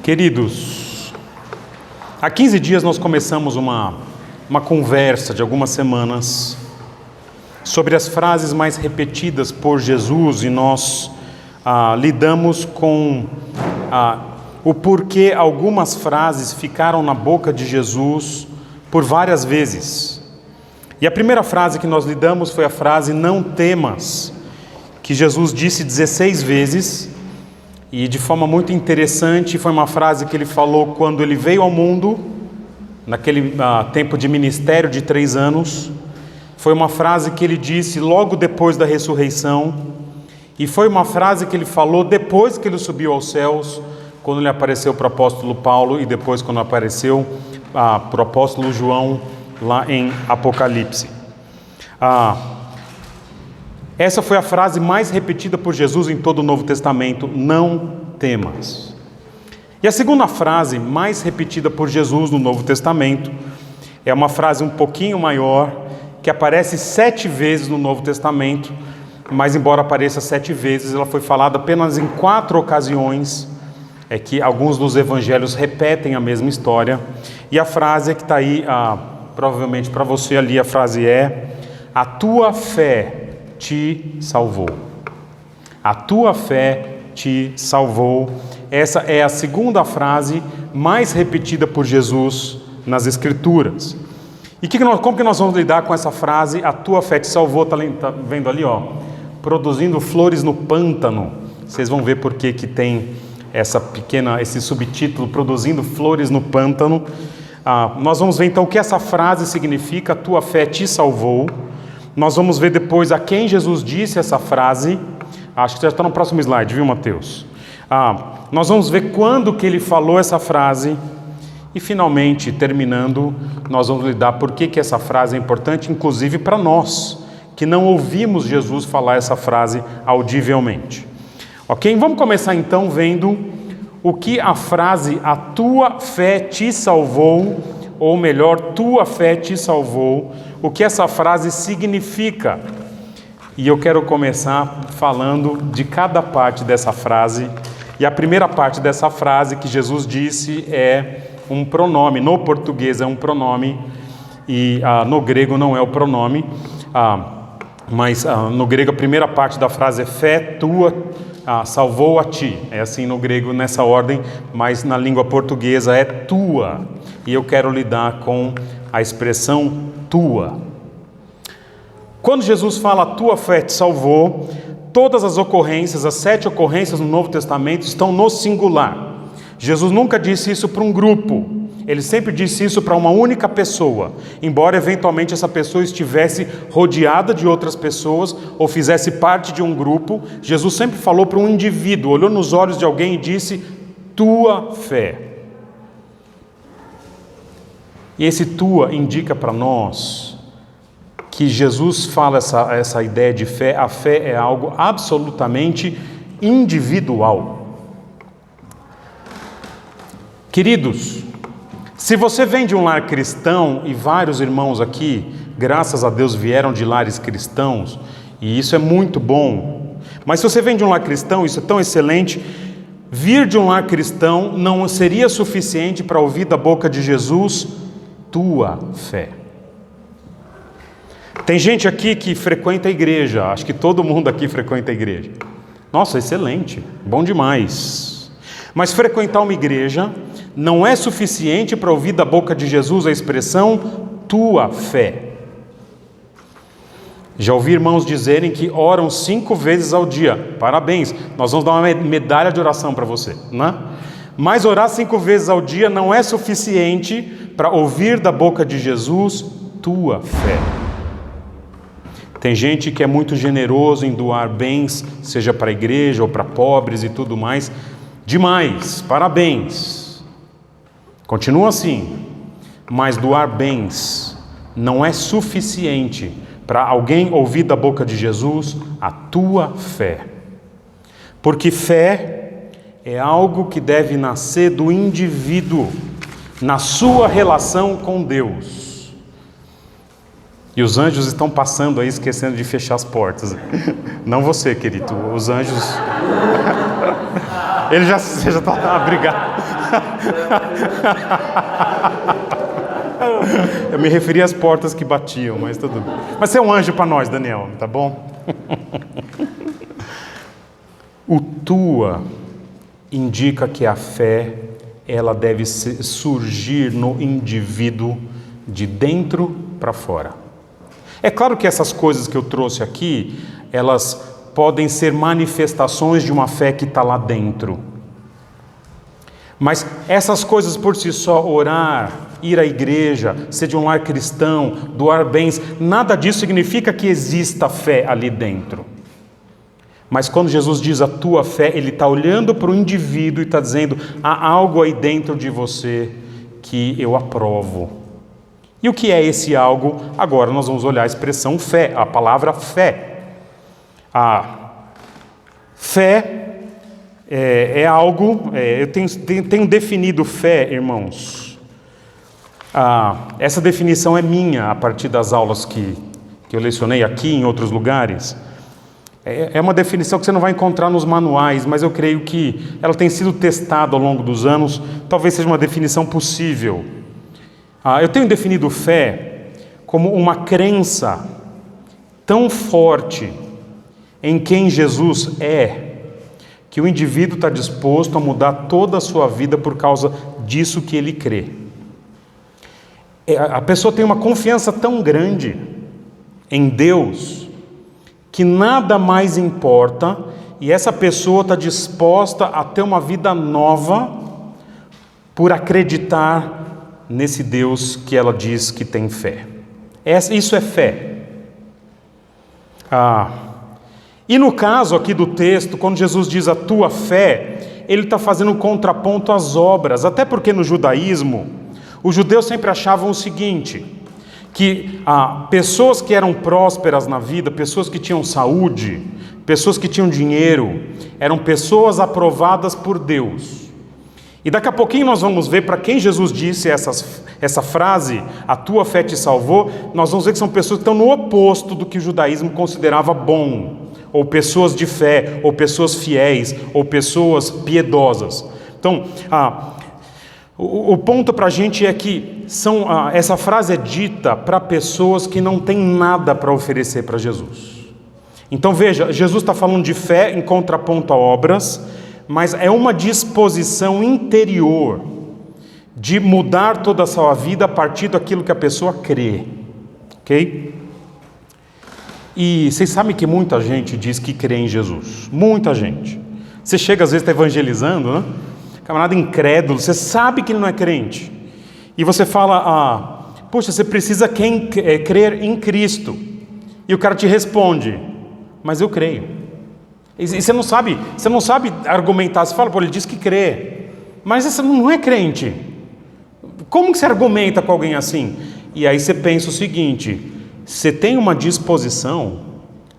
Queridos, há 15 dias nós começamos uma conversa de algumas semanas sobre as frases mais repetidas por Jesus e nós lidamos com o porquê algumas frases ficaram na boca de Jesus por várias vezes. E a primeira frase que nós lidamos foi a frase "não temas", que Jesus disse 16 vezes, e de forma muito interessante, foi uma frase que ele falou quando ele veio ao mundo, naquele tempo de ministério de 3 anos, foi uma frase que ele disse logo depois da ressurreição, e foi uma frase que ele falou depois que ele subiu aos céus, quando ele apareceu para o apóstolo Paulo e depois quando apareceu para o apóstolo João, lá em Apocalipse. Essa foi a frase mais repetida por Jesus em todo o Novo Testamento: não temas. E a segunda frase mais repetida por Jesus no Novo Testamento é uma frase um pouquinho maior, que aparece 7 vezes no Novo Testamento, mas embora apareça 7 vezes, ela foi falada apenas em 4 ocasiões, é que alguns dos evangelhos repetem a mesma história, e a frase que está aí, provavelmente para você ali, a frase é: a tua fé te salvou. A tua fé te salvou. Essa é a segunda frase mais repetida por Jesus nas Escrituras. E como que nós vamos lidar com essa frase, a tua fé te salvou? Tá vendo ali, produzindo flores no pântano. Vocês vão ver por que tem esse subtítulo, produzindo flores no pântano. Nós vamos ver então o que essa frase significa, a tua fé te salvou. Nós vamos ver depois a quem Jesus disse essa frase. Acho que já está no próximo slide, viu, Mateus? Nós vamos ver quando que ele falou essa frase. E finalmente, terminando, nós vamos lidar por que essa frase é importante, inclusive para nós, que não ouvimos Jesus falar essa frase audivelmente. Ok? Vamos começar então vendo o que a frase "a tua fé te salvou", ou melhor, "tua fé te salvou", o que essa frase significa. E eu quero começar falando de cada parte dessa frase. E a primeira parte dessa frase que Jesus disse é um pronome. No português é um pronome e no grego não é o pronome, mas no grego a primeira parte da frase é "fé tua salvou a ti". É assim no grego, nessa ordem, mas na língua portuguesa é "tua". E eu quero lidar com a expressão "tua". Quando Jesus fala "a tua fé te salvou", todas as ocorrências, as 7 ocorrências no Novo Testamento estão no singular. Jesus nunca disse isso para um grupo, ele sempre disse isso para uma única pessoa, embora eventualmente essa pessoa estivesse rodeada de outras pessoas ou fizesse parte de um grupo. Jesus sempre falou para um indivíduo, olhou nos olhos de alguém e disse "tua fé". E esse "tua" indica para nós que Jesus fala essa ideia de fé. A fé é algo absolutamente individual. Queridos, se você vem de um lar cristão, e vários irmãos aqui, graças a Deus, vieram de lares cristãos, e isso é muito bom, mas se você vem de um lar cristão, isso é tão excelente. Vir de um lar cristão não seria suficiente para ouvir da boca de Jesus "tua fé". Tem gente aqui que frequenta a igreja, acho que todo mundo aqui frequenta a igreja. Nossa, excelente, bom demais. Mas frequentar uma igreja não é suficiente para ouvir da boca de Jesus a expressão "tua fé". Já ouvi irmãos dizerem que oram 5 vezes ao dia. Parabéns, nós vamos dar uma medalha de oração para você, né? Mas orar 5 vezes ao dia não é suficiente para ouvir da boca de Jesus "tua fé". Tem gente que é muito generoso em doar bens, seja para a igreja ou para pobres e tudo mais. Demais, parabéns. Continua assim. Mas doar bens não é suficiente para alguém ouvir da boca de Jesus "a tua fé". Porque fé é algo que deve nascer do indivíduo, na sua relação com Deus. E os anjos estão passando aí, esquecendo de fechar as portas. Não você, querido, os anjos. Ele já está obrigado. Eu me referi às portas que batiam, mas tudo bem. Mas você é um anjo para nós, Daniel, tá bom? O tua indica que a fé, ela deve surgir no indivíduo de dentro para fora. É claro que essas coisas que eu trouxe aqui, elas podem ser manifestações de uma fé que está lá dentro. Mas essas coisas por si só, orar, ir à igreja, ser de um lar cristão, doar bens, nada disso significa que exista fé ali dentro. Mas quando Jesus diz a tua fé, Ele está olhando para o indivíduo e está dizendo, há algo aí dentro de você que eu aprovo. E o que é esse algo? Agora nós vamos olhar a expressão fé, a palavra fé. A fé é algo, eu tenho definido fé, irmãos. Essa definição é minha, a partir das aulas que eu lecionei aqui em outros lugares. É uma definição que você não vai encontrar nos manuais, mas eu creio que ela tem sido testada ao longo dos anos, talvez seja uma definição possível. Eu tenho definido fé como uma crença tão forte em quem Jesus é, que o indivíduo está disposto a mudar toda a sua vida por causa disso que ele crê. A pessoa tem uma confiança tão grande em Deus, que nada mais importa, e essa pessoa está disposta a ter uma vida nova por acreditar nesse Deus que ela diz que tem fé. Isso é fé. E no caso aqui do texto, quando Jesus diz a tua fé, Ele está fazendo um contraponto às obras, até porque no judaísmo, os judeus sempre achavam o seguinte, que pessoas que eram prósperas na vida, pessoas que tinham saúde, pessoas que tinham dinheiro, eram pessoas aprovadas por Deus. E daqui a pouquinho nós vamos ver para quem Jesus disse essa frase, a tua fé te salvou, nós vamos ver que são pessoas que estão no oposto do que o judaísmo considerava bom, ou pessoas de fé, ou pessoas fiéis, ou pessoas piedosas. Então, o ponto para a gente é que essa frase é dita para pessoas que não têm nada para oferecer para Jesus. Então veja, Jesus está falando de fé em contraponto a obras, mas é uma disposição interior de mudar toda a sua vida a partir daquilo que a pessoa crê, ok? E vocês sabem que muita gente diz que crê em Jesus, muita gente. Você chega às vezes está evangelizando, né? Camarada incrédulo, você sabe que ele não é crente, e você fala, poxa, você precisa crer em Cristo, e o cara te responde, mas eu creio. E você não sabe argumentar, você fala, pô, ele diz que crê, mas você não é crente. Como que você argumenta com alguém assim? E aí você pensa o seguinte, você tem uma disposição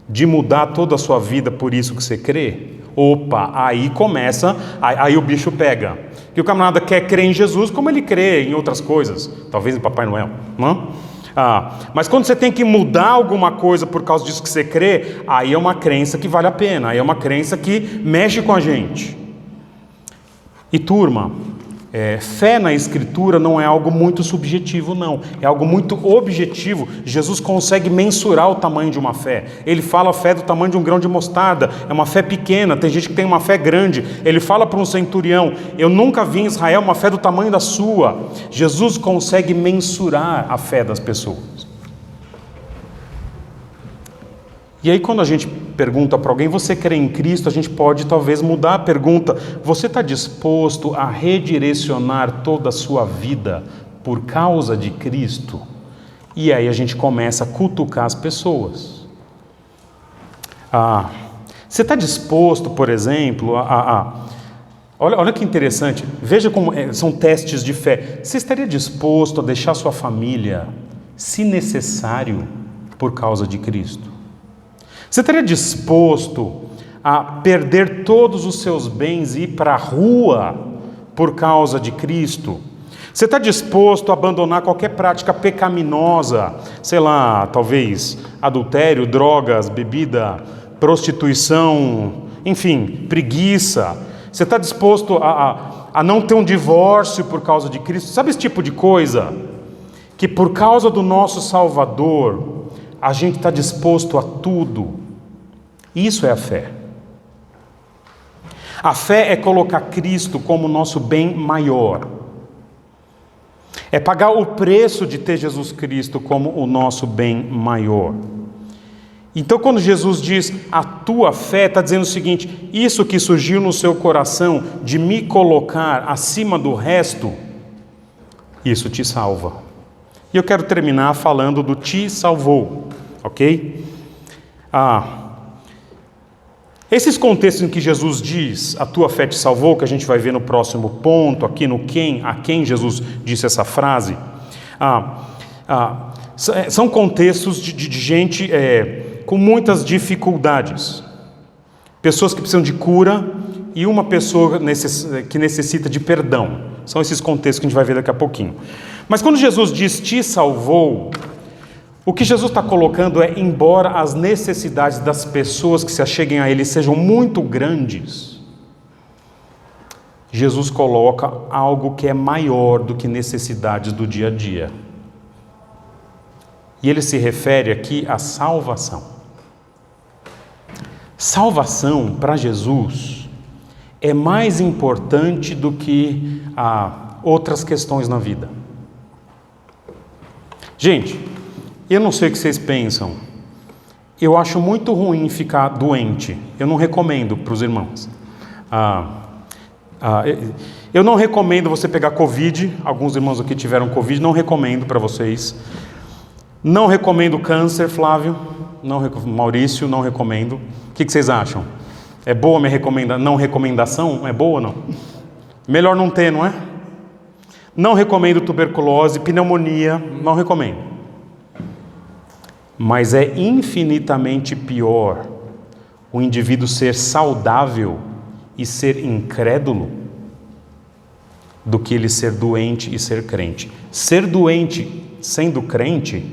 de mudar toda a sua vida por isso que você crê? Opa, aí começa, aí o bicho pega. Que o camarada quer crer em Jesus como ele crê em outras coisas, talvez em Papai Noel, não? Mas quando você tem que mudar alguma coisa por causa disso que você crê, aí é uma crença que vale a pena, aí é uma crença que mexe com a gente. E turma, fé na Escritura não é algo muito subjetivo, não. É algo muito objetivo. Jesus consegue mensurar o tamanho de uma fé. Ele fala a fé do tamanho de um grão de mostarda. É uma fé pequena, tem gente que tem uma fé grande. Ele fala para um centurião, eu nunca vi em Israel uma fé do tamanho da sua. Jesus consegue mensurar a fé das pessoas. E aí quando a gente pergunta para alguém, você crê em Cristo? A gente pode talvez mudar a pergunta, você está disposto a redirecionar toda a sua vida por causa de Cristo? E aí a gente começa a cutucar as pessoas. Você está disposto, por exemplo, olha que interessante, veja como são testes de fé. Você estaria disposto a deixar sua família, se necessário, por causa de Cristo? Você estaria disposto a perder todos os seus bens e ir para a rua por causa de Cristo? Você está disposto a abandonar qualquer prática pecaminosa, sei lá, talvez adultério, drogas, bebida, prostituição, enfim, preguiça? Você está disposto a a não ter um divórcio por causa de Cristo. Sabe esse tipo de coisa? Que por causa do nosso Salvador, a gente está disposto a tudo. Isso é a fé. A fé é colocar Cristo como nosso bem maior. É pagar o preço de ter Jesus Cristo como o nosso bem maior. Então, quando Jesus diz, a tua fé, está dizendo o seguinte, isso que surgiu no seu coração, de me colocar acima do resto, isso te salva. E eu quero terminar falando do te salvou, ok? Esses contextos em que Jesus diz, a tua fé te salvou, que a gente vai ver no próximo ponto, aqui no a quem Jesus disse essa frase, são contextos de gente com muitas dificuldades. Pessoas que precisam de cura e uma pessoa que necessita de perdão. São esses contextos que a gente vai ver daqui a pouquinho. Mas quando Jesus diz, te salvou, o que Jesus está colocando é, embora as necessidades das pessoas que se acheguem a Ele sejam muito grandes, Jesus coloca algo que é maior do que necessidades do dia a dia. E Ele se refere aqui à salvação. Salvação para Jesus é mais importante do que outras questões na vida. Gente, eu não sei o que vocês pensam. Eu acho muito ruim ficar doente. Eu não recomendo para os irmãos. Eu não recomendo você pegar Covid. Alguns irmãos aqui tiveram Covid. Não recomendo para vocês. Não recomendo câncer, Flávio. Maurício, não recomendo. O que vocês acham? É boa minha não recomendação? É boa ou não? Melhor não ter, não é? Não recomendo tuberculose, pneumonia. Não recomendo. Mas é infinitamente pior o indivíduo ser saudável e ser incrédulo do que ele ser doente e ser crente. Ser doente sendo crente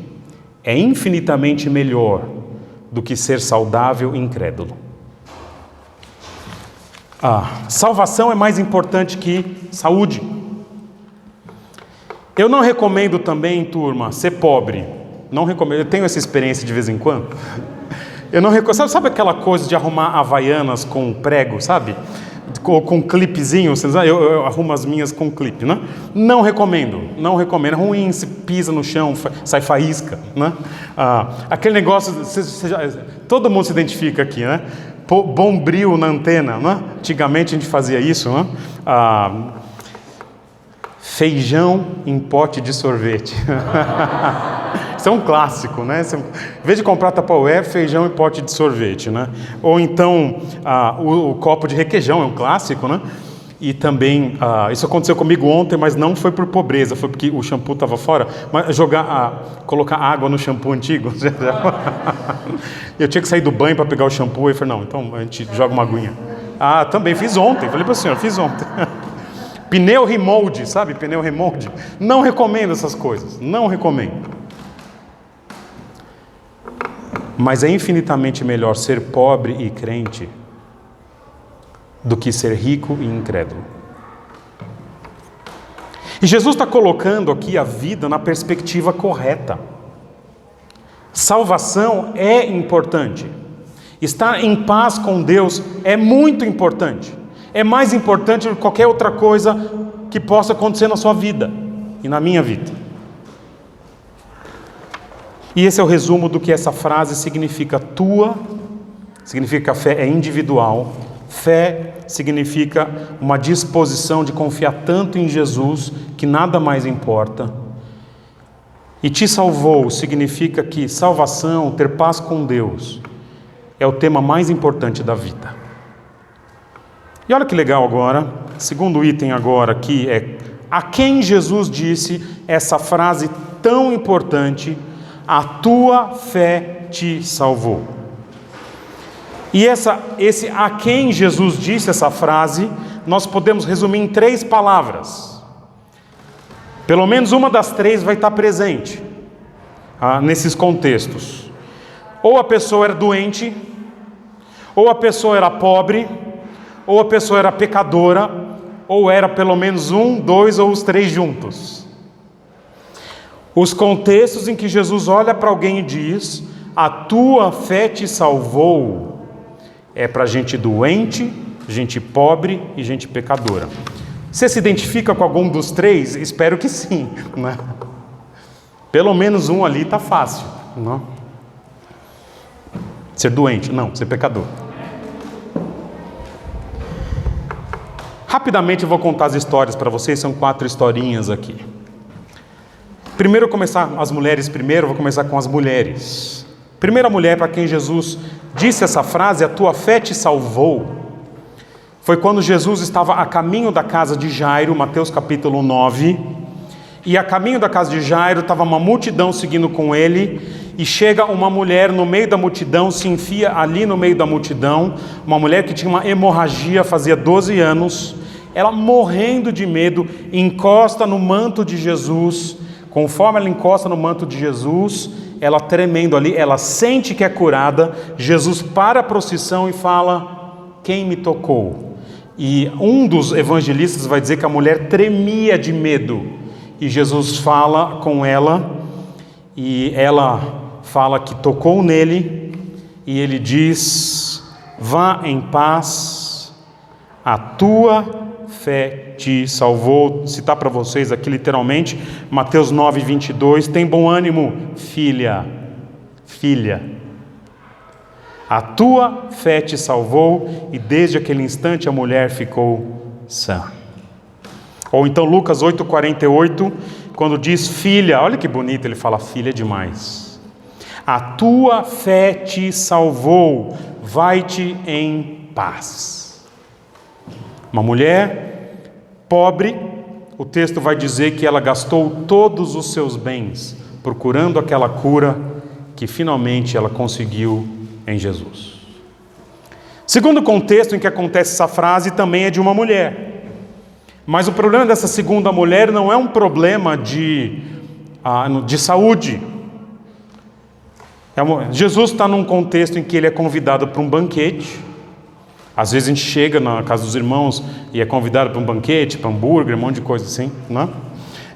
é infinitamente melhor do que ser saudável e incrédulo. Salvação é mais importante que saúde. Eu não recomendo também, turma, ser pobre. Não recomendo. Eu tenho essa experiência de vez em quando. Eu não recomendo. Sabe aquela coisa de arrumar havaianas com prego, sabe? Com clipezinho. Eu arrumo as minhas com clipe, né? Não recomendo. Não recomendo. É ruim, se pisa no chão, sai faísca, né? Aquele negócio, todo mundo se identifica aqui, né? Bombril na antena, né? Antigamente a gente fazia isso, né? Feijão em pote de sorvete. Isso é um clássico, né? Em vez de comprar Tupperware, feijão em pote de sorvete, né? Ou então o copo de requeijão é um clássico, né? E também, isso aconteceu comigo ontem, mas não foi por pobreza, foi porque o shampoo estava fora. Mas colocar água no shampoo antigo. Eu tinha que sair do banho para pegar o shampoo e eu falei, não, então a gente joga uma aguinha. Também fiz ontem, falei para o senhor, fiz ontem. Pneu remold, sabe? Pneu remold. Não recomendo essas coisas, não recomendo. Mas é infinitamente melhor ser pobre e crente do que ser rico e incrédulo. E Jesus está colocando aqui a vida na perspectiva correta. Salvação é importante. Estar em paz com Deus é muito importante. É mais importante do que qualquer outra coisa que possa acontecer na sua vida e na minha vida. E esse é o resumo do que essa frase significa. Significa que a fé é individual. Fé significa uma disposição de confiar tanto em Jesus que nada mais importa. E te salvou significa que salvação, ter paz com Deus, é o tema mais importante da vida. E olha que legal agora, segundo item agora aqui é a quem Jesus disse essa frase tão importante, a tua fé te salvou. E esse a quem Jesus disse essa frase, nós podemos resumir em 3 palavras. Pelo menos uma das 3 vai estar presente nesses contextos. Ou a pessoa era doente, ou a pessoa era pobre, ou a pessoa era pecadora, ou era pelo menos um, dois ou os três juntos? Os contextos em que Jesus olha para alguém e diz: a tua fé te salvou, é para gente doente, gente pobre e gente pecadora. Você se identifica com algum dos três? Espero que sim, né? Pelo menos um ali está fácil, não? Ser doente, não, ser pecador. Rapidamente eu vou contar as histórias para vocês, são 4 historinhas aqui. Primeiro eu vou começar as mulheres primeiro, vou começar com as mulheres. Primeira mulher para quem Jesus disse essa frase: a tua fé te salvou, foi quando Jesus estava a caminho da casa de Jairo, Mateus capítulo 9, e a caminho da casa de Jairo estava uma multidão seguindo com ele, e chega uma mulher no meio da multidão, se enfia ali no meio da multidão, uma mulher que tinha uma hemorragia, fazia 12 anos, ela morrendo de medo, encosta no manto de Jesus. Conforme ela encosta no manto de Jesus, ela tremendo ali, ela sente que é curada. Jesus para a procissão e fala: quem me tocou? E um dos evangelistas vai dizer que a mulher tremia de medo, e Jesus fala com ela, e ela fala que tocou nele, e ele diz: vá em paz, a tua fé te salvou. Vou citar para vocês aqui literalmente, Mateus 9, 22, tem bom ânimo, filha, a tua fé te salvou, e desde aquele instante a mulher ficou sã. Ou então Lucas 8, 48, quando diz filha, olha que bonito, ele fala filha demais. A tua fé te salvou, vai-te em paz. Uma mulher pobre, o texto vai dizer que ela gastou todos os seus bens procurando aquela cura que finalmente ela conseguiu em Jesus. Segundo contexto em que acontece essa frase também é de uma mulher. Mas o problema dessa segunda mulher não é um problema de saúde. Jesus está num contexto em que ele é convidado para um banquete. Às vezes a gente chega na casa dos irmãos e é convidado para um banquete, para hambúrguer, um monte de coisa assim, né?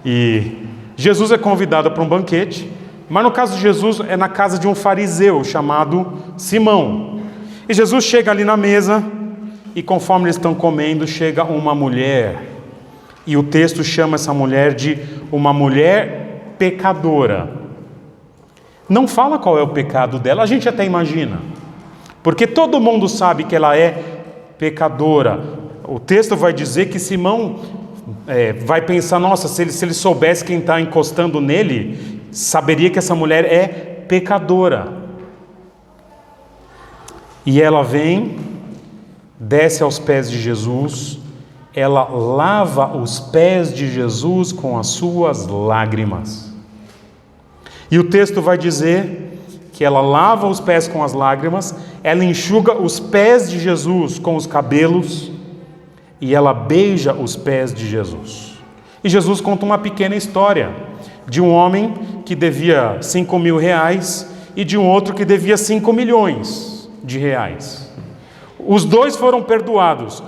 E Jesus é convidado para um banquete, mas no caso de Jesus é na casa de um fariseu chamado Simão. E Jesus chega ali na mesa e conforme eles estão comendo, chega uma mulher. E o texto chama essa mulher de uma mulher pecadora. Não fala qual é o pecado dela, a gente até imagina, porque todo mundo sabe que ela é pecadora. O texto vai dizer que Simão vai pensar: nossa, se ele soubesse quem está encostando nele, saberia que essa mulher é pecadora. E ela vem, desce aos pés de Jesus, ela lava os pés de Jesus com as suas lágrimas. E o texto vai dizer que ela lava os pés com as lágrimas, ela enxuga os pés de Jesus com os cabelos e ela beija os pés de Jesus. E Jesus conta uma pequena história de um homem que devia 5.000 reais e de um outro que devia 5 milhões de reais. Os dois foram perdoados.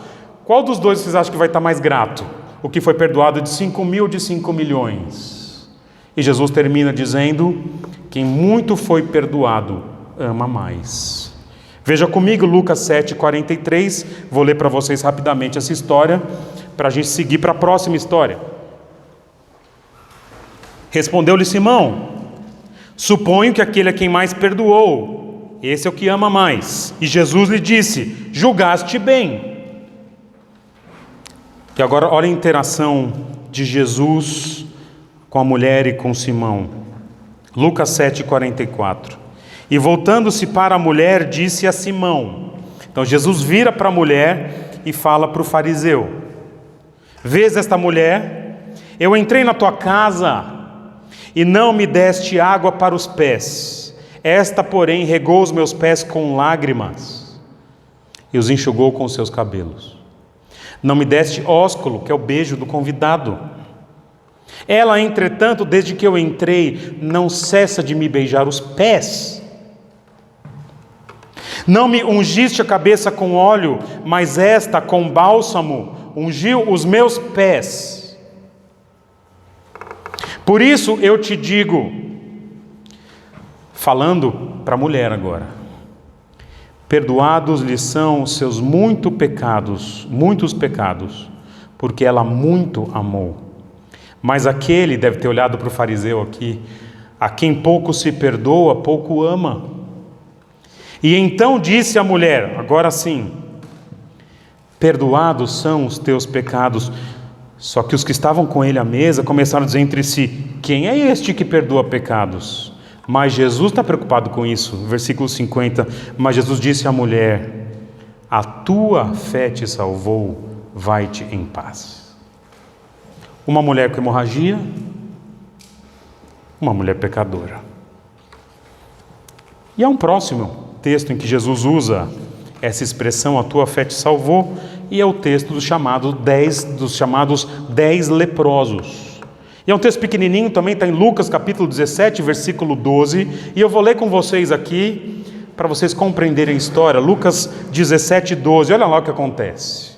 Qual dos dois vocês acham que vai estar mais grato? O que foi perdoado de 5.000 ou de 5 milhões? E Jesus termina dizendo: quem muito foi perdoado, ama mais. Veja comigo Lucas 7, 43, vou ler para vocês rapidamente essa história, para a gente seguir para a próxima história. Respondeu-lhe Simão: suponho que aquele a quem mais perdoou, esse é o que ama mais. E Jesus lhe disse: julgaste bem. E agora olha a interação de Jesus com a mulher e com Simão. Lucas 7, 44. E voltando-se para a mulher, disse a Simão. Então Jesus vira para a mulher e fala para o fariseu: vês esta mulher? Eu entrei na tua casa e não me deste água para os pés. Esta, porém, regou os meus pés com lágrimas e os enxugou com os seus cabelos. Não me deste ósculo, que é o beijo do convidado. Ela, entretanto, desde que eu entrei, não cessa de me beijar os pés. Não me ungiste a cabeça com óleo, mas esta com bálsamo ungiu os meus pés. Por isso eu te digo, falando para a mulher agora, perdoados lhe são os seus muitos pecados, porque ela muito amou. Mas aquele, deve ter olhado para o fariseu aqui, a quem pouco se perdoa, pouco ama. E então disse a mulher, agora sim, perdoados são os teus pecados. Só que os que estavam com ele à mesa começaram a dizer entre si, quem é este que perdoa pecados? Mas Jesus está preocupado com isso, versículo 50, mas Jesus disse à mulher, a tua fé te salvou, vai-te em paz. Uma mulher com hemorragia, uma mulher pecadora. E há um próximo texto em que Jesus usa essa expressão, a tua fé te salvou, e é o texto dos chamados 10 leprosos. E é um texto pequenininho, também está em Lucas capítulo 17, versículo 12, e eu vou ler com vocês aqui, para vocês compreenderem a história. Lucas 17, 12, olha lá o que acontece.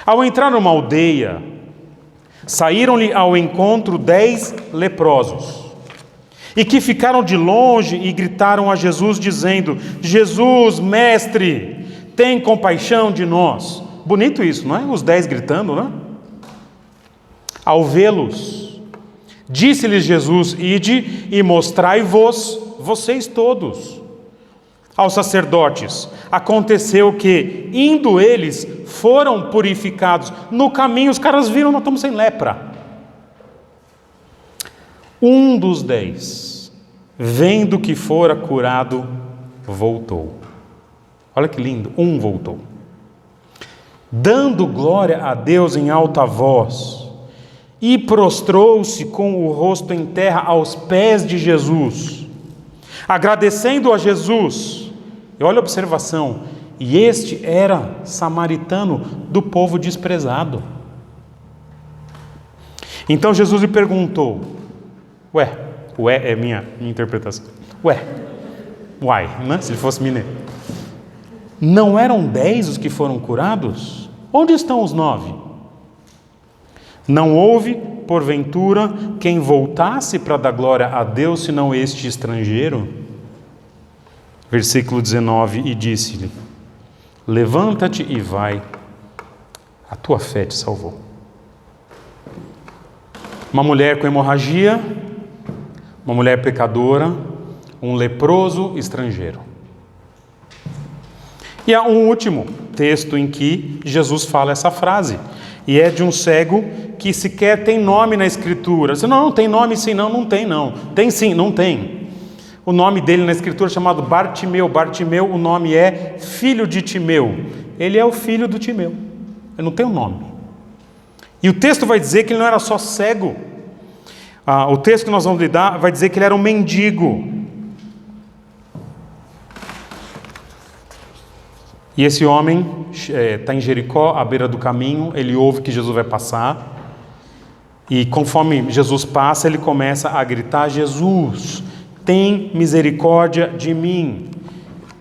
Ao entrar numa aldeia, saíram-lhe ao encontro 10 leprosos, e que ficaram de longe e gritaram a Jesus, dizendo, Jesus, mestre, tem compaixão de nós. Bonito isso, não é? Os 10 gritando, não é? Ao vê-los, disse-lhes Jesus, ide e mostrai-vos, vocês todos, aos sacerdotes. Aconteceu que, indo eles, foram purificados. No caminho os caras viram, nós estamos sem lepra. Um dos 10, vendo que fora curado, voltou. Olha que lindo, um voltou. Dando glória a Deus em alta voz, e prostrou-se com o rosto em terra aos pés de Jesus, agradecendo a Jesus. E olha a observação, e este era samaritano do povo desprezado. Então Jesus lhe perguntou, ué é minha interpretação, uai, né? Se ele fosse mineiro, não eram 10 os que foram curados? Onde estão os 9? Não houve, porventura, quem voltasse para dar glória a Deus, senão este estrangeiro? Versículo 19, e disse-lhe, levanta-te e vai, a tua fé te salvou. Uma mulher com hemorragia, uma mulher pecadora, um leproso estrangeiro. E há um último texto em que Jesus fala essa frase, e é de um cego que sequer tem nome na Escritura. Você não tem nome sim, não tem não. Tem sim, não tem. O nome dele na Escritura é chamado Bartimeu. Bartimeu, o nome é filho de Timeu. Ele é o filho do Timeu. Ele não tem um nome. E o texto vai dizer que ele não era só cego. O texto que nós vamos lidar vai dizer que ele era um mendigo. E esse homem está em Jericó, à beira do caminho, ele ouve que Jesus vai passar, e conforme Jesus passa, ele começa a gritar, Jesus, tem misericórdia de mim.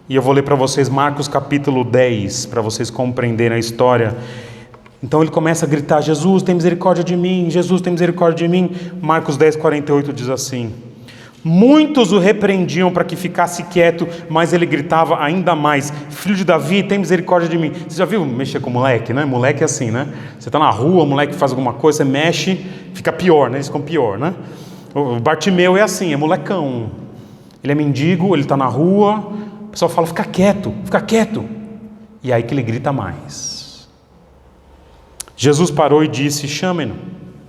E eu vou ler para vocês Marcos capítulo 10, para vocês compreenderem a história. Então ele começa a gritar, Jesus, tem misericórdia de mim, Jesus, tem misericórdia de mim. Marcos 10, 48 diz assim, muitos o repreendiam para que ficasse quieto, mas ele gritava ainda mais, filho de Davi, tem misericórdia de mim. Você já viu mexer com moleque, né? Moleque é assim, né? Você está na rua, o moleque faz alguma coisa, você mexe, fica pior, né? Eles ficam pior, né? O Bartimeu é assim, é molecão. Ele é mendigo, ele está na rua, o pessoal fala, fica quieto. E aí que ele grita mais. Jesus parou e disse, chamem-no.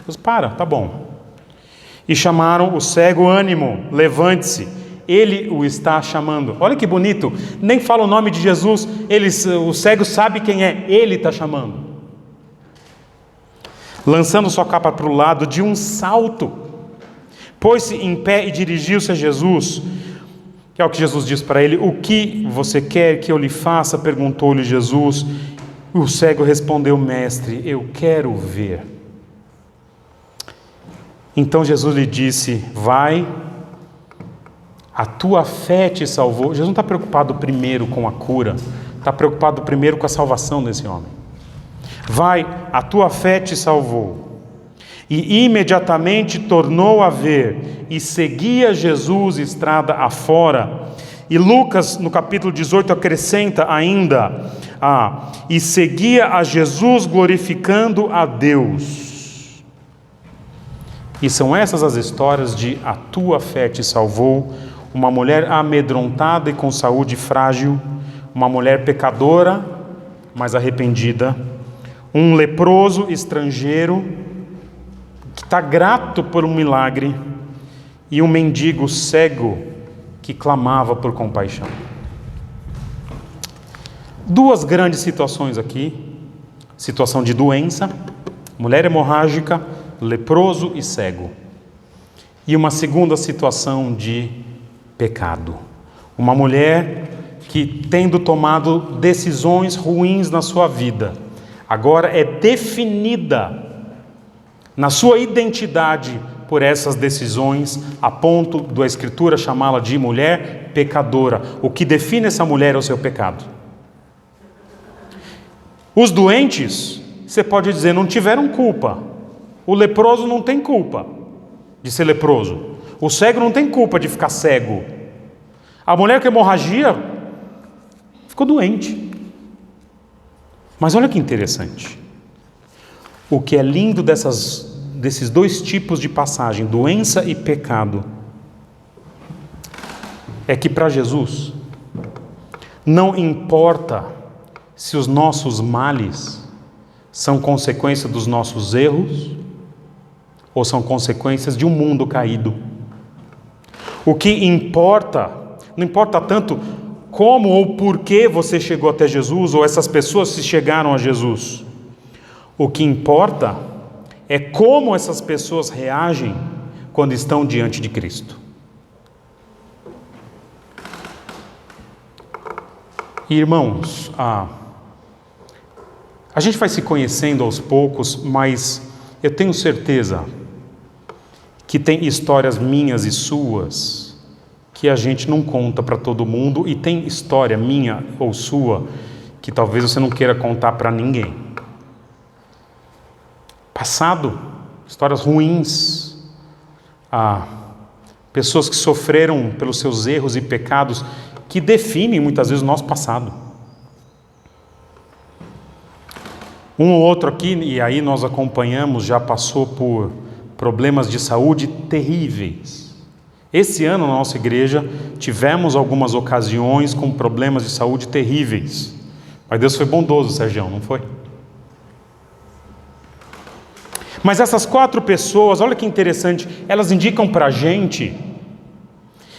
Jesus, para, tá bom. E chamaram o cego, ânimo, levante-se, ele o está chamando. Olha que bonito, nem fala o nome de Jesus, o cego sabe quem é, ele está chamando. Lançando sua capa para o lado, de um salto, pôs-se em pé e dirigiu-se a Jesus, que é o que Jesus diz para ele, o que você quer que eu lhe faça? Perguntou-lhe Jesus. O cego respondeu, mestre, eu quero ver. Então Jesus lhe disse, vai, a tua fé te salvou. Jesus não está preocupado primeiro com a cura, está preocupado primeiro com a salvação desse homem. Vai, a tua fé te salvou. E imediatamente tornou a ver e seguia Jesus estrada afora. E Lucas, no capítulo 18, acrescenta ainda, e seguia a Jesus glorificando a Deus. E são essas as histórias de a tua fé te salvou, uma mulher amedrontada e com saúde frágil, uma mulher pecadora, mas arrependida, um leproso estrangeiro que está grato por um milagre, e um mendigo cego que clamava por compaixão. Duas grandes situações aqui: situação de doença, mulher hemorrágica, leproso e cego. E uma segunda situação de pecado, uma mulher que, tendo tomado decisões ruins na sua vida, agora é definida na sua identidade por essas decisões, a ponto da Escritura chamá-la de mulher pecadora. O que define essa mulher é o seu pecado. Os doentes, você pode dizer, não tiveram culpa. O leproso não tem culpa de ser leproso. O cego não tem culpa de ficar cego. A mulher com hemorragia ficou doente. Mas olha que interessante. O que é lindo desses dois tipos de passagem, doença e pecado, é que para Jesus não importa se os nossos males são consequência dos nossos erros ou são consequências de um mundo caído. O que importa, não importa tanto como ou por que você chegou até Jesus ou essas pessoas se chegaram a Jesus. O que importa é como essas pessoas reagem quando estão diante de Cristo. Irmãos, a gente vai se conhecendo aos poucos, mas eu tenho certeza que tem histórias minhas e suas que a gente não conta para todo mundo, e tem história minha ou sua que talvez você não queira contar para ninguém. Passado, histórias ruins, pessoas que sofreram pelos seus erros e pecados que definem muitas vezes o nosso passado. Um ou outro aqui, e aí nós acompanhamos, já passou por problemas de saúde terríveis. Esse ano na nossa igreja tivemos algumas ocasiões com problemas de saúde terríveis, mas Deus foi bondoso, Sérgio, não foi? Mas essas 4 pessoas, olha que interessante, elas indicam para a gente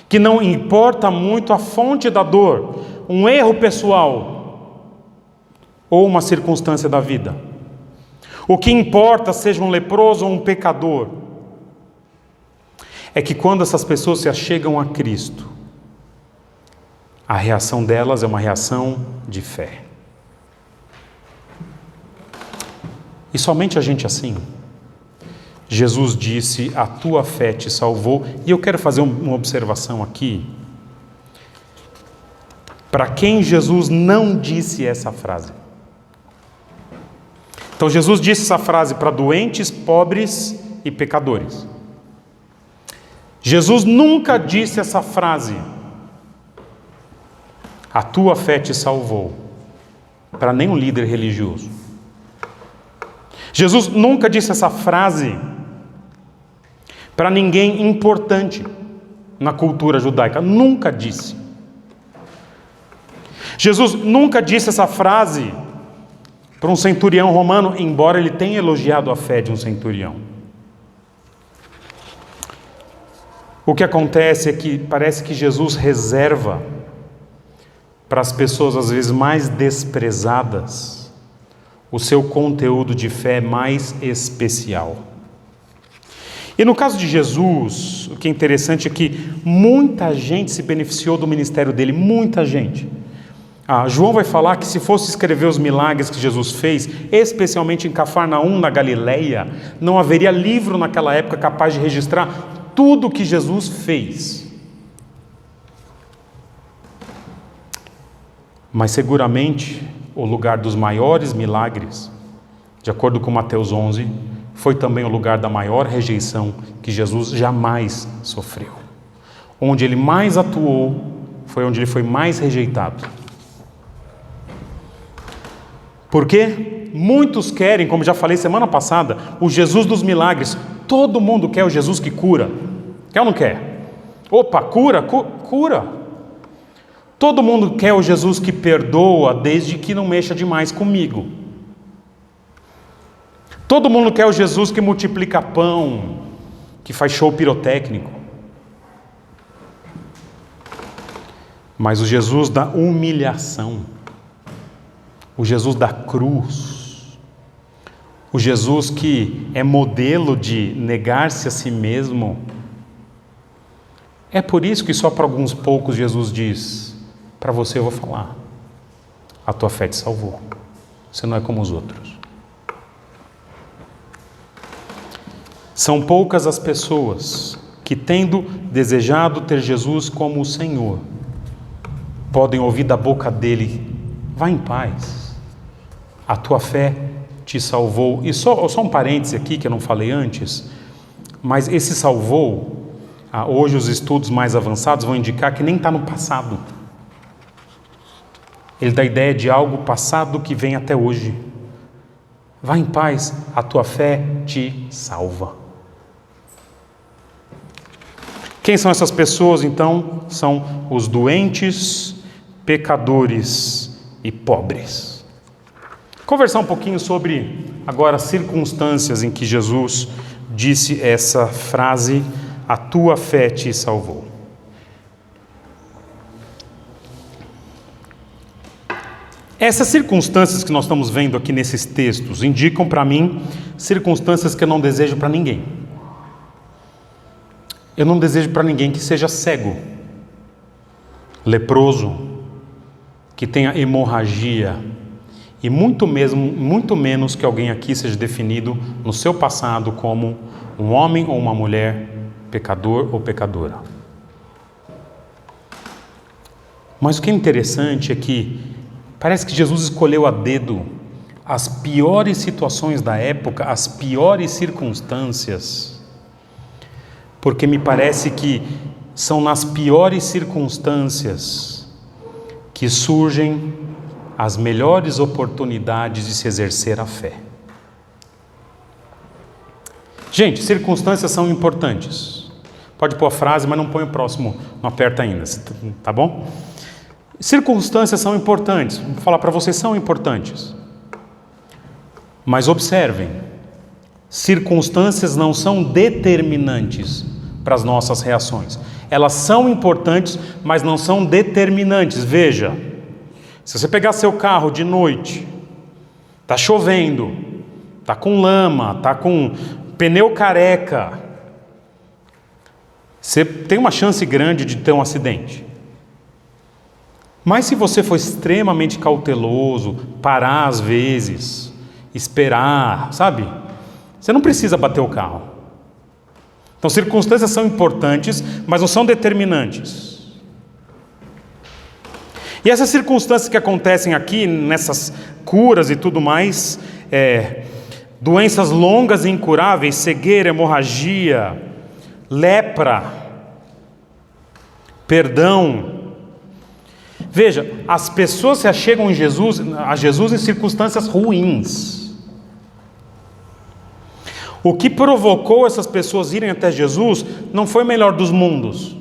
que não importa muito a fonte da dor, um erro pessoal ou uma circunstância da vida. O que importa, seja um leproso ou um pecador, é que quando essas pessoas se achegam a Cristo, a reação delas é uma reação de fé. E somente a gente assim. Jesus disse, a tua fé te salvou. E eu quero fazer uma observação aqui. Para quem Jesus não disse essa frase. Então Jesus disse essa frase para doentes, pobres e pecadores. Jesus nunca disse essa frase, a tua fé te salvou, para nenhum líder religioso. Jesus nunca disse essa frase para ninguém importante na cultura judaica, nunca disse. Jesus nunca disse essa frase para um centurião romano, embora ele tenha elogiado a fé de um centurião. O que acontece é que parece que Jesus reserva para as pessoas às vezes mais desprezadas o seu conteúdo de fé mais especial. E no caso de Jesus, o que é interessante é que muita gente se beneficiou do ministério dele, muita gente. João vai falar que se fosse escrever os milagres que Jesus fez, especialmente em Cafarnaum, na Galileia, não haveria livro naquela época capaz de registrar tudo o que Jesus fez. Mas seguramente o lugar dos maiores milagres de acordo com Mateus 11, foi também o lugar da maior rejeição que Jesus jamais sofreu. Onde ele mais atuou, foi onde ele foi mais rejeitado. Porque muitos querem, como já falei semana passada, o Jesus dos milagres. Todo mundo quer o Jesus que cura. Quer ou não quer? Opa, cura. Todo mundo quer o Jesus que perdoa, desde que não mexa demais comigo. Todo mundo quer o Jesus que multiplica pão, que faz show pirotécnico. Mas o Jesus da humilhação, o Jesus da cruz, o Jesus que é modelo de negar-se a si mesmo, é por isso que só para alguns poucos Jesus diz: para você eu vou falar, a tua fé te salvou, você não é como os outros. São poucas as pessoas que, tendo desejado ter Jesus como o Senhor, podem ouvir da boca dele: vá em paz, a tua fé te salvou. E só um parêntese aqui que eu não falei antes, mas esse salvou, hoje os estudos mais avançados vão indicar que nem está no passado. Ele dá a ideia de algo passado que vem até hoje. Vá em paz, a tua fé te salva. Quem são essas pessoas, então? São os doentes, pecadores e pobres. Conversar um pouquinho sobre, agora, as circunstâncias em que Jesus disse essa frase: a tua fé te salvou. Essas circunstâncias que nós estamos vendo aqui nesses textos indicam para mim circunstâncias que eu não desejo para ninguém. Eu não desejo para ninguém que seja cego, leproso, que tenha hemorragia, e muito menos que alguém aqui seja definido no seu passado como um homem ou uma mulher pecador ou pecadora. Mas o que é interessante é que parece que Jesus escolheu a dedo as piores situações da época, as piores circunstâncias, porque me parece que são nas piores circunstâncias que surgem as melhores oportunidades de se exercer a fé. Gente, circunstâncias são importantes. Pode pôr a frase, mas não põe o próximo, não aperta ainda, tá bom? Circunstâncias são importantes, vou falar para vocês, são importantes. Mas observem, circunstâncias não são determinantes para as nossas reações. Elas são importantes, mas não são determinantes. Veja, se você pegar seu carro de noite, está chovendo, está com lama, está com pneu careca, você tem uma chance grande de ter um acidente. Mas se você for extremamente cauteloso, parar às vezes, esperar, sabe? Você não precisa bater o carro. Então, circunstâncias são importantes, mas não são determinantes. E essas circunstâncias que acontecem aqui, nessas curas e tudo mais, doenças longas e incuráveis, cegueira, hemorragia, lepra, perdão. Veja, as pessoas se achegam a Jesus em circunstâncias ruins. O que provocou essas pessoas irem até Jesus não foi o melhor dos mundos.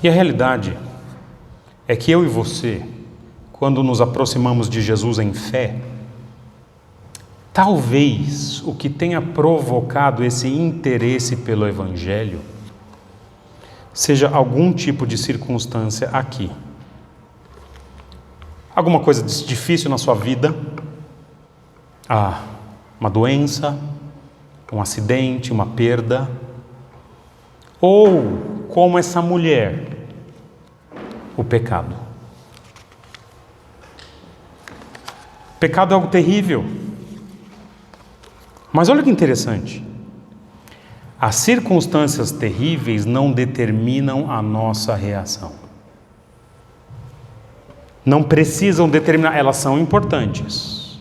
E a realidade é que eu e você, quando nos aproximamos de Jesus em fé, talvez o que tenha provocado esse interesse pelo Evangelho seja algum tipo de circunstância aqui. Alguma coisa difícil na sua vida, uma doença, um acidente, uma perda, ou, como essa mulher, o pecado. Pecado é algo terrível. Mas olha que interessante. As circunstâncias terríveis não determinam a nossa reação. não precisam determinar, elas são importantes.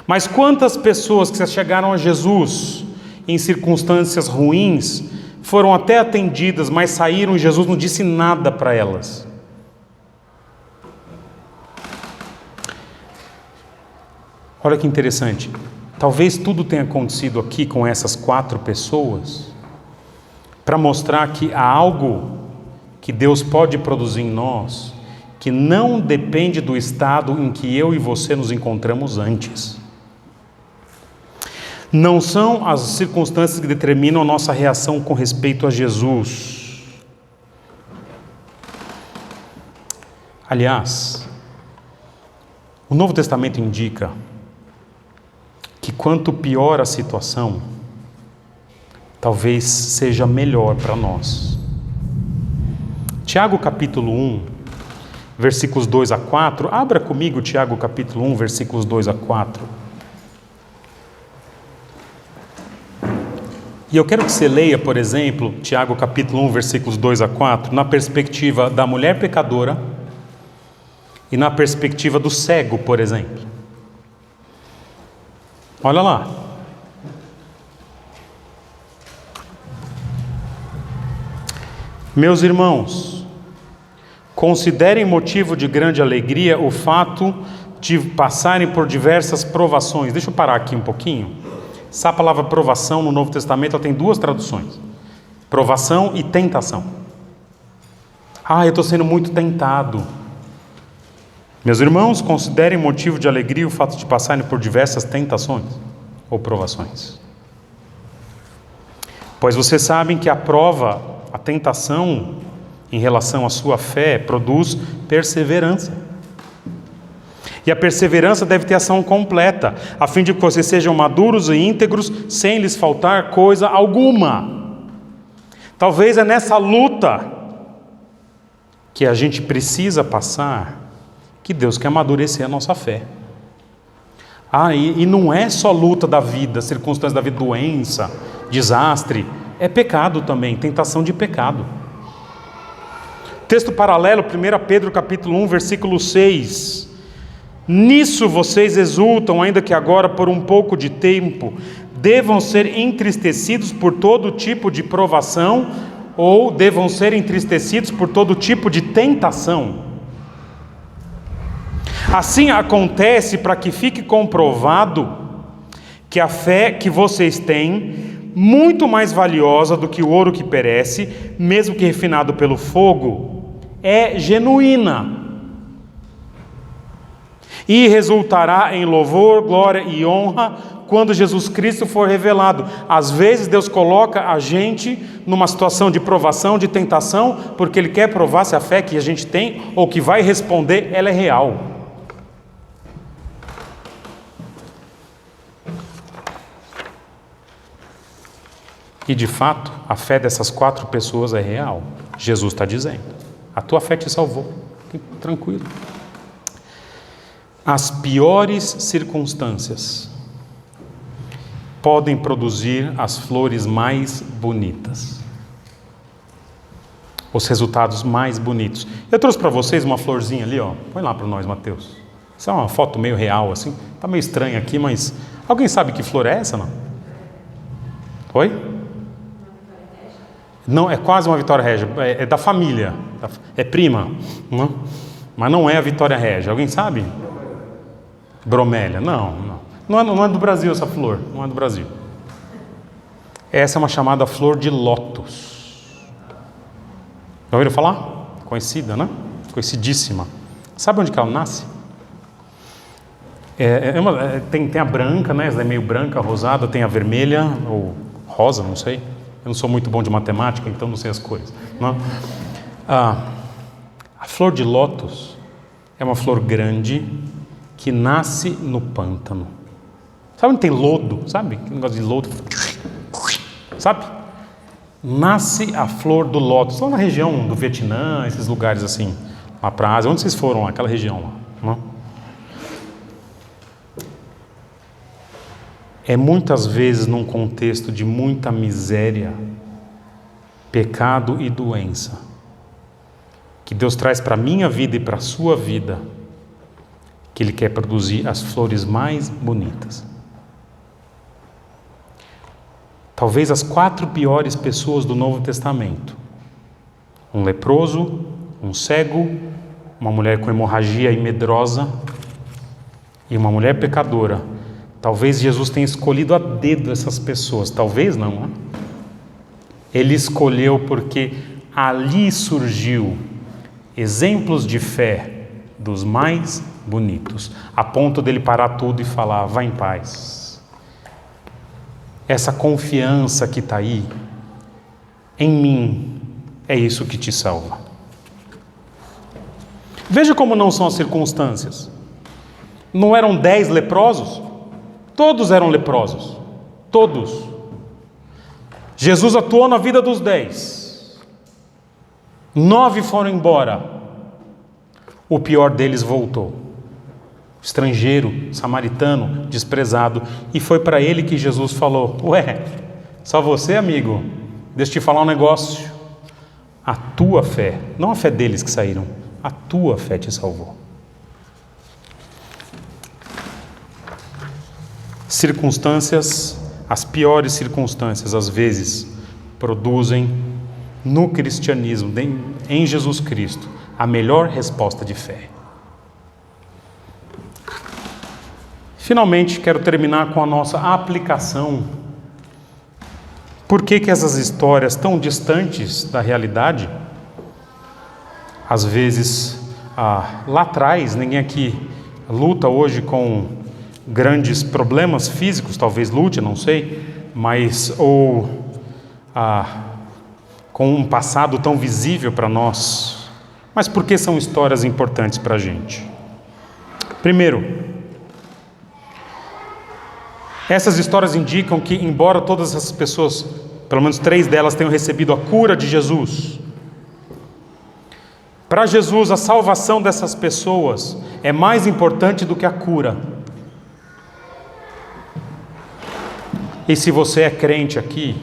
Mas quantas pessoas que chegaram a Jesus em circunstâncias ruins foram até atendidas, mas saíram e Jesus não disse nada para elas? Olha que interessante. Talvez tudo tenha acontecido aqui com essas 4 pessoas para mostrar que há algo que Deus pode produzir em nós que não depende do estado em que eu e você nos encontramos antes. Não são as circunstâncias que determinam a nossa reação com respeito a Jesus. Aliás, o Novo Testamento indica que quanto pior a situação, talvez seja melhor para nós. Tiago capítulo 1, versículos 2 a 4. Abra comigo Tiago capítulo 1, versículos 2 a 4. E eu quero que você leia, por exemplo, Tiago capítulo 1, versículos 2 a 4, na perspectiva da mulher pecadora e na perspectiva do cego, por exemplo. Olha lá. Meus irmãos, considerem motivo de grande alegria o fato de passarem por diversas provações. Deixa eu parar aqui um pouquinho. Essa palavra provação no Novo Testamento ela tem 2 traduções: provação e tentação. Eu estou sendo muito tentado. Meus irmãos, considerem motivo de alegria o fato de passarem por diversas tentações ou provações. Pois vocês sabem que a prova, a tentação em relação à sua fé, produz perseverança. E a perseverança deve ter ação completa, a fim de que vocês sejam maduros e íntegros, sem lhes faltar coisa alguma. Talvez é nessa luta que a gente precisa passar que Deus quer amadurecer a nossa fé. E não é só luta da vida, circunstâncias da vida, doença, desastre, é pecado também, tentação de pecado. Texto paralelo, 1 Pedro capítulo 1, versículo 6. Nisso vocês exultam, ainda que agora por um pouco de tempo devam ser entristecidos por todo tipo de provação, ou devam ser entristecidos por todo tipo de tentação. Assim acontece para que fique comprovado que a fé que vocês têm, muito mais valiosa do que o ouro que perece, mesmo que refinado pelo fogo, é genuína. E resultará em louvor, glória e honra quando Jesus Cristo for revelado. Às vezes Deus coloca a gente numa situação de provação, de tentação, porque Ele quer provar se a fé que a gente tem, ou que vai responder, ela é real. E de fato, a fé dessas 4 pessoas é real. Jesus está dizendo: a tua fé te salvou. Fique tranquilo. As piores circunstâncias podem produzir as flores mais bonitas, os resultados mais bonitos. Eu trouxe para vocês uma florzinha ali, ó. Põe lá para nós, Mateus. Isso é uma foto meio real assim. Está meio estranha aqui, mas alguém sabe que flor é essa, não? Oi? Não, é quase uma Vitória Régia. É da família. É prima, não? Mas não é a Vitória Régia. Alguém sabe? Bromélia, não é do Brasil essa flor, não é do Brasil. Essa é uma chamada flor de lótus. Já ouviram falar? Conhecida, né? Conhecidíssima. Sabe onde que ela nasce? Tem a branca, né? Ela é meio branca, rosada, tem a vermelha, ou rosa, não sei. Eu não sou muito bom de matemática, então não sei as cores. Não? A flor de lótus é uma flor grande, que nasce no pântano. Sabe onde tem lodo? Sabe? Que negócio de lodo. Sabe? Nasce a flor do lótus. Lá na região do Vietnã, esses lugares assim. Lá para a Ásia. Onde vocês foram lá? Aquela região lá. Não? É muitas vezes num contexto de muita miséria, pecado e doença, que Deus traz para a minha vida e para a sua vida que Ele quer produzir as flores mais bonitas. Talvez as 4 piores pessoas do Novo Testamento: um leproso, um cego, uma mulher com hemorragia e medrosa e uma mulher pecadora. Talvez Jesus tenha escolhido a dedo essas pessoas. Talvez não, né? Ele escolheu porque ali surgiu exemplos de fé dos mais bonitos, a ponto dele parar tudo e falar: vá em paz. Essa confiança que está aí, em mim, é isso que te salva. Veja como não são as circunstâncias. Não eram 10 leprosos? Todos eram leprosos. Todos. Jesus atuou na vida dos 10. 9 foram embora. O pior deles voltou. Estrangeiro, samaritano, desprezado. E foi para ele que Jesus falou: ué, só você, amigo? Deixa eu te falar um negócio. A tua fé, não a fé deles que saíram, a tua fé te salvou. Circunstâncias, as piores circunstâncias, às vezes, produzem no cristianismo, em Jesus Cristo, a melhor resposta de fé. Finalmente, quero terminar com a nossa aplicação. Por que essas histórias tão distantes da realidade? Às vezes, lá atrás, ninguém aqui luta hoje com grandes problemas físicos, talvez lute, não sei, mas com um passado tão visível para nós. Mas por que são histórias importantes para a gente? Primeiro, essas histórias indicam que, embora todas essas pessoas, pelo menos 3 delas, tenham recebido a cura de Jesus, para Jesus a salvação dessas pessoas é mais importante do que a cura. E se você é crente aqui,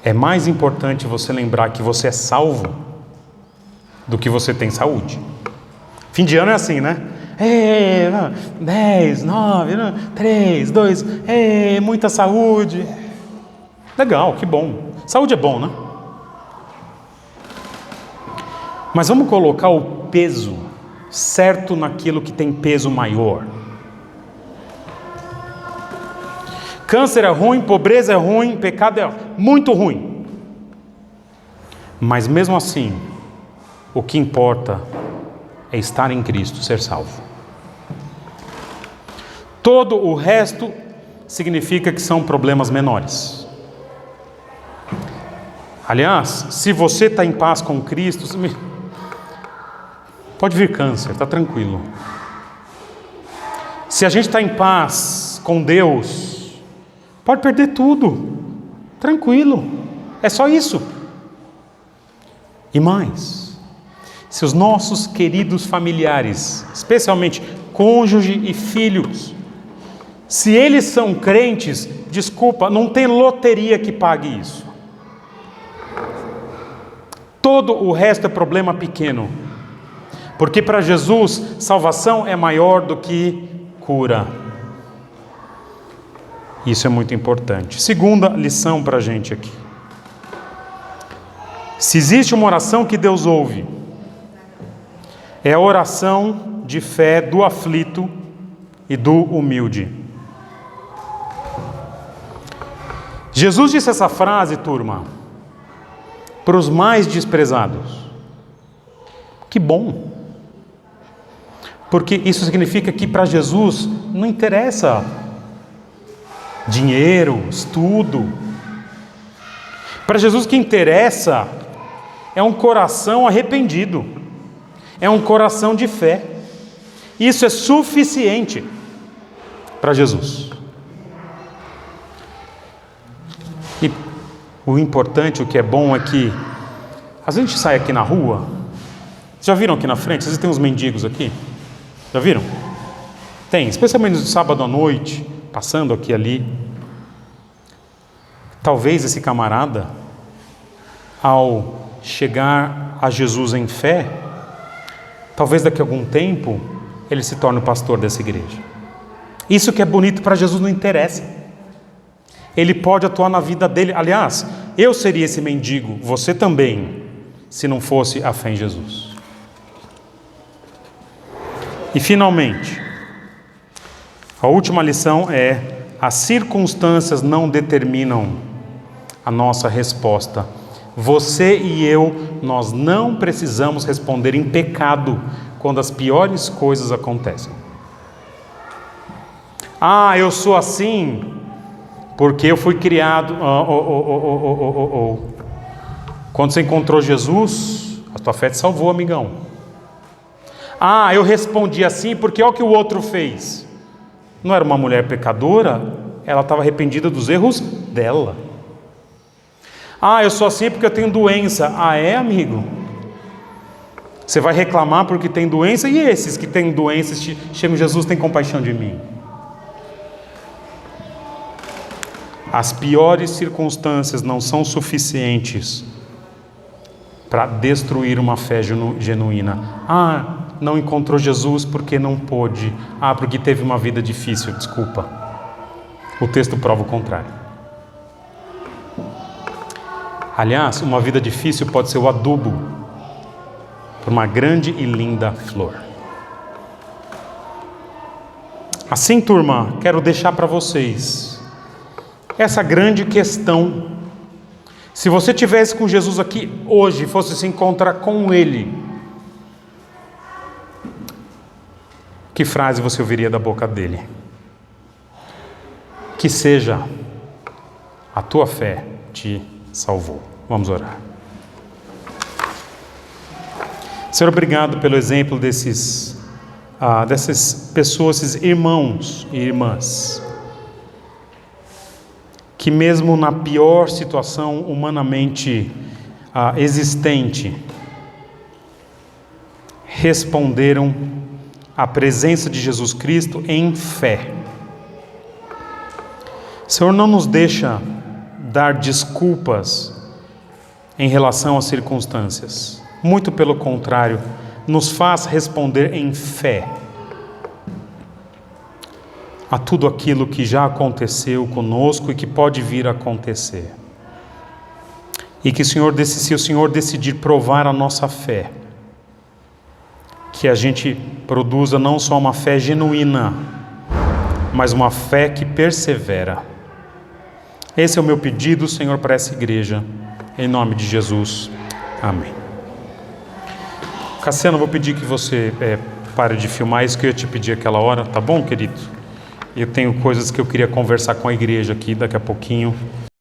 é mais importante você lembrar que você é salvo do que você tem saúde. Fim de ano é assim, né? 10, 9, 3, 2, muita saúde. Legal, que bom. Saúde é bom, né? Mas vamos colocar o peso certo naquilo que tem peso maior. Câncer é ruim, pobreza é ruim, pecado é muito ruim. Mas mesmo assim, o que importa é estar em Cristo, ser salvo. Todo o resto significa que são problemas menores. Aliás, se você está em paz com Cristo, pode vir câncer, está tranquilo. Se a gente está em paz com Deus, pode perder tudo, tranquilo, é só isso. E mais, se os nossos queridos familiares, especialmente cônjuge e filhos, se eles são crentes, desculpa, não tem loteria que pague isso. Todo o resto é problema pequeno, porque para Jesus, salvação é maior do que cura. Isso é muito importante. Segunda lição para a gente aqui. Se existe uma oração que Deus ouve, é a oração de fé do aflito e do humilde. Jesus disse essa frase, turma, para os mais desprezados. Que bom! Porque isso significa que para Jesus não interessa dinheiro, estudo. Para Jesus o que interessa é um coração arrependido, é um coração de fé. Isso é suficiente para Jesus. E o importante, o que é bom é que a gente sai aqui na rua. Já viram aqui na frente? Vocês têm uns mendigos aqui? Já viram? Tem, especialmente no sábado à noite, passando aqui e ali. Talvez esse camarada, ao chegar a Jesus em fé, talvez daqui a algum tempo ele se torne o pastor dessa igreja. Isso que é bonito para Jesus não interessa. Ele pode atuar na vida dele. Aliás, eu seria esse mendigo, você também, se não fosse a fé em Jesus. E finalmente, a última lição é: as circunstâncias não determinam a nossa resposta. Você e eu, nós não precisamos responder em pecado quando as piores coisas acontecem. Ah, eu sou assim porque eu fui criado... Quando você encontrou Jesus, a tua fé te salvou, amigão. Ah, eu respondi assim porque olha o que o outro fez. Não era uma mulher pecadora? Ela estava arrependida dos erros dela. Ah, eu sou assim porque eu tenho doença. Ah, é, amigo? Você vai reclamar porque tem doença? E esses que têm doenças chegam: Jesus, tem compaixão de mim. As piores circunstâncias não são suficientes para destruir uma fé genuína. Ah, não encontrou Jesus porque não pôde. Ah, porque teve uma vida difícil. Desculpa. O texto prova o contrário. Aliás, uma vida difícil pode ser o adubo para uma grande e linda flor. Assim, turma, quero deixar para vocês essa grande questão. Se você estivesse com Jesus aqui hoje, fosse se encontrar com Ele, que frase você ouviria da boca dele? Que seja: a tua fé te salvou. Vamos orar. Senhor, obrigado pelo exemplo dessas pessoas, esses irmãos e irmãs, que mesmo na pior situação humanamente existente, responderam à presença de Jesus Cristo em fé. Senhor, não nos deixa dar desculpas em relação às circunstâncias. Muito pelo contrário, nos faz responder em fé a tudo aquilo que já aconteceu conosco e que pode vir a acontecer. E que se o Senhor decidir provar a nossa fé, que a gente produza não só uma fé genuína, mas uma fé que persevera. Esse é o meu pedido, Senhor, para essa igreja, em nome de Jesus. Amém. Cassiano, vou pedir que você pare de filmar isso que eu ia te pedir aquela hora, tá bom, querido? Eu tenho coisas que eu queria conversar com a igreja aqui daqui a pouquinho.